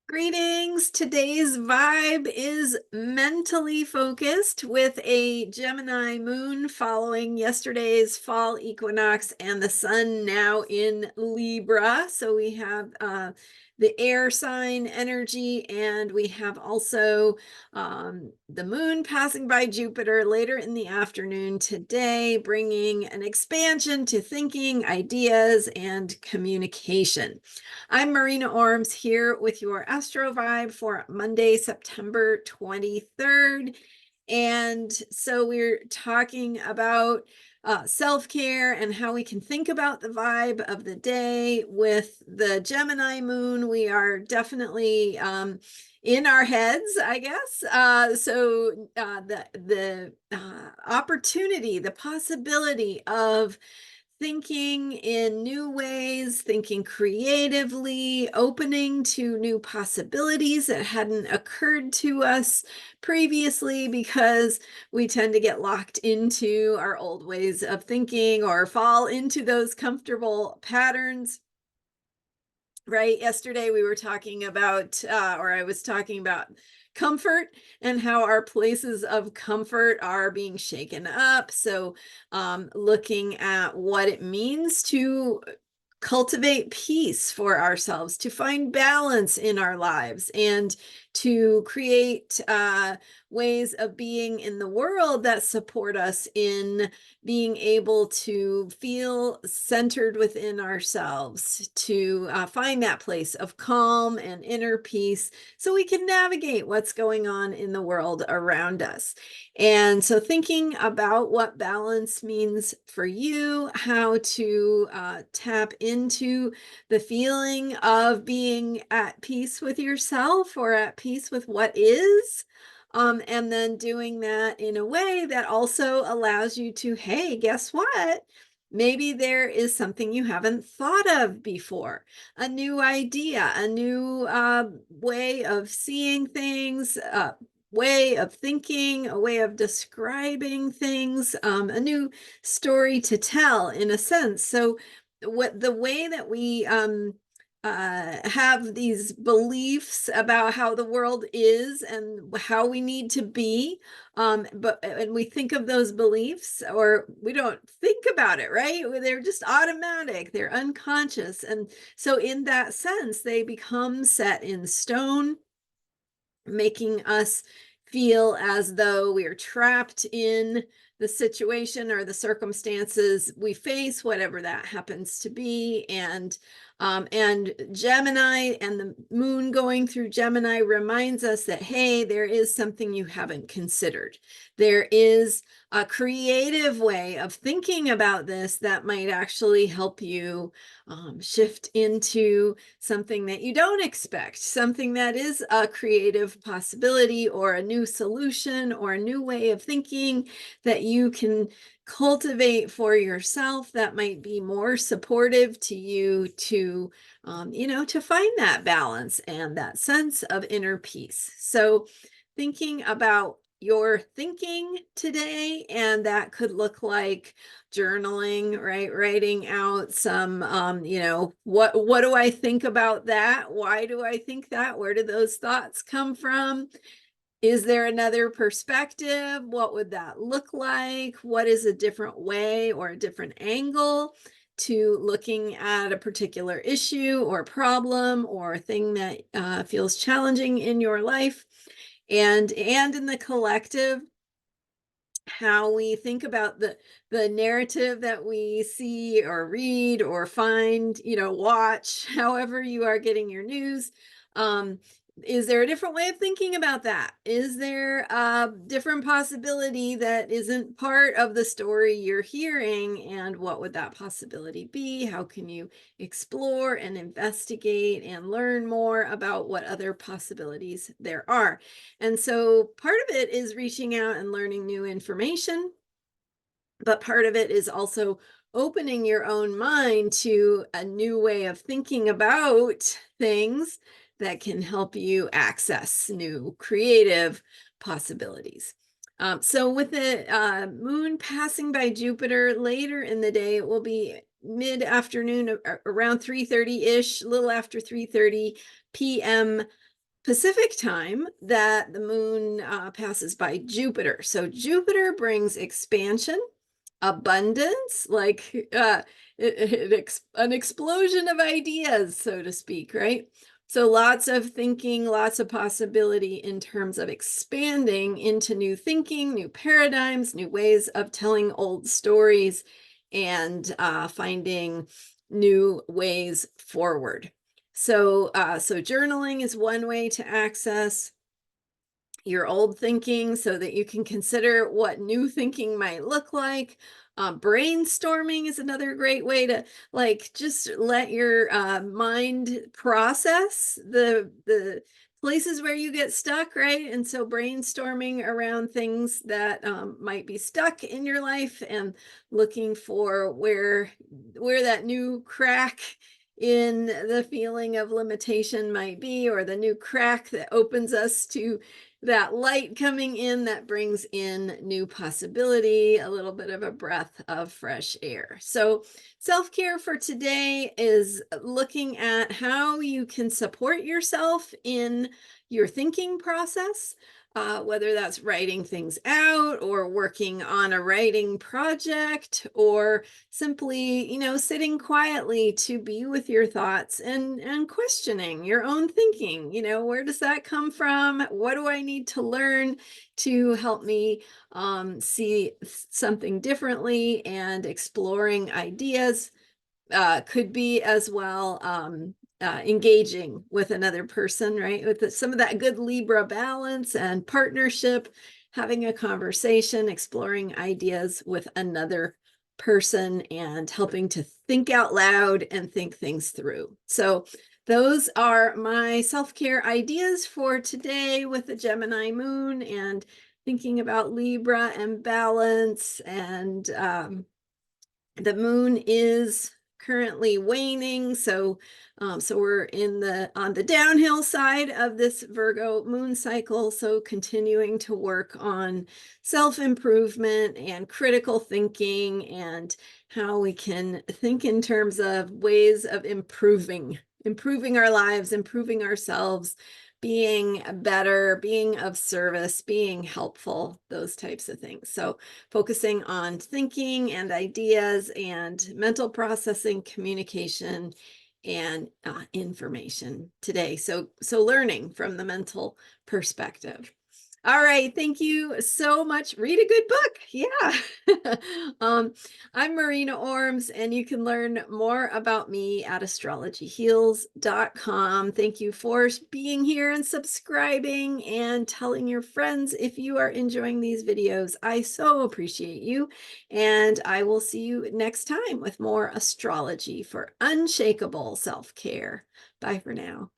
Greetings. Today's vibe is mentally focused with a Gemini moon following yesterday's fall equinox and the sun now in Libra. So we have the air sign energy, and we have also the moon passing by Jupiter later in the afternoon today, bringing an expansion to thinking, ideas, and communication. I'm Marina Orms here with your Astro Vibe for Monday, September 23rd. And so we're talking about self-care and how we can think about the vibe of the day. With the Gemini moon, we are definitely in our heads, I guess. The opportunity, the possibility of thinking in new ways, thinking creatively, opening to new possibilities that hadn't occurred to us previously, because we tend to get locked into our old ways of thinking or fall into those comfortable patterns. Right. Yesterday we were talking about, or I was talking about comfort and how our places of comfort are being shaken up. So looking at what it means to cultivate peace for ourselves, to find balance in our lives, and to create ways of being in the world that support us in being able to feel centered within ourselves, to find that place of calm and inner peace so we can navigate what's going on in the world around us. And so thinking about what balance means for you, how to tap into the feeling of being at peace with yourself or at peace with what is. And then doing that in a way that also allows you to, hey, guess what? Maybe there is something you haven't thought of before, a new idea, a new way of seeing things, way of thinking, a way of describing things, a new story to tell, in a sense. So what the way that we have these beliefs about how the world is and how we need to be, and we think of those beliefs, or we don't think about it, right? They're just automatic, they're unconscious, and so in that sense they become set in stone, making us feel as though we are trapped in the situation or the circumstances we face, whatever that happens to be. And Gemini and the moon going through Gemini reminds us that, hey, there is something you haven't considered. There is a creative way of thinking about this that might actually help you shift into something that you don't expect, something that is a creative possibility or a new solution or a new way of thinking that you can cultivate for yourself, that might be more supportive to you to, to find that balance and that sense of inner peace. So thinking about your thinking today, and that could look like journaling, right? Writing out some, what do I think about that? Why do I think that? Where do those thoughts come from? Is there another perspective? What would that look like? What is a different way or a different angle to looking at a particular issue or problem or thing that feels challenging in your life? And in the collective, how we think about the narrative that we see or read or find, watch, however you are getting your news. Is there a different way of thinking about that? Is there a different possibility that isn't part of the story you're hearing? And what would that possibility be? How can you explore and investigate and learn more about what other possibilities there are? And so part of it is reaching out and learning new information, but part of it is also opening your own mind to a new way of thinking about things that can help you access new creative possibilities. So with the moon passing by Jupiter later in the day, it will be mid-afternoon, around 3:30-ish, a little after 3:30 p.m. Pacific time that the moon passes by Jupiter. So Jupiter brings expansion, abundance, like an explosion of ideas, so to speak, right? So lots of thinking, lots of possibility in terms of expanding into new thinking, new paradigms, new ways of telling old stories, and finding new ways forward. So journaling is one way to access your old thinking so that you can consider what new thinking might look like. Brainstorming is another great way to just let your mind process the places where you get stuck, right? And so brainstorming around things that might be stuck in your life and looking for where that new crack in the feeling of limitation might be, or the new crack that opens us to that light coming in that brings in new possibility, a little bit of a breath of fresh air. So self-care for today is looking at how you can support yourself in your thinking process, whether that's writing things out or working on a writing project, or simply, sitting quietly to be with your thoughts and questioning your own thinking. Where does that come from? What do I need to learn to help me see something differently? And exploring ideas could be as well engaging with another person, right? With some of that good Libra balance and partnership, having a conversation, exploring ideas with another person, and helping to think out loud and think things through. So those are my self-care ideas for today with the Gemini moon, and thinking about Libra and balance. And the moon is currently waning, so we're on the downhill side of this Virgo moon cycle, so continuing to work on self-improvement and critical thinking, and how we can think in terms of ways of improving our lives, improving ourselves, being better, being of service, being helpful, those types of things. So focusing on thinking and ideas and mental processing, communication, and information today. So learning from the mental perspective. All right, thank you so much. Read a good book. Yeah. I'm Marina Orms, and you can learn more about me at astrologyheals.com. Thank you for being here and subscribing and telling your friends if you are enjoying these videos. I so appreciate you, and I will see you next time with more astrology for unshakable self-care. Bye for now.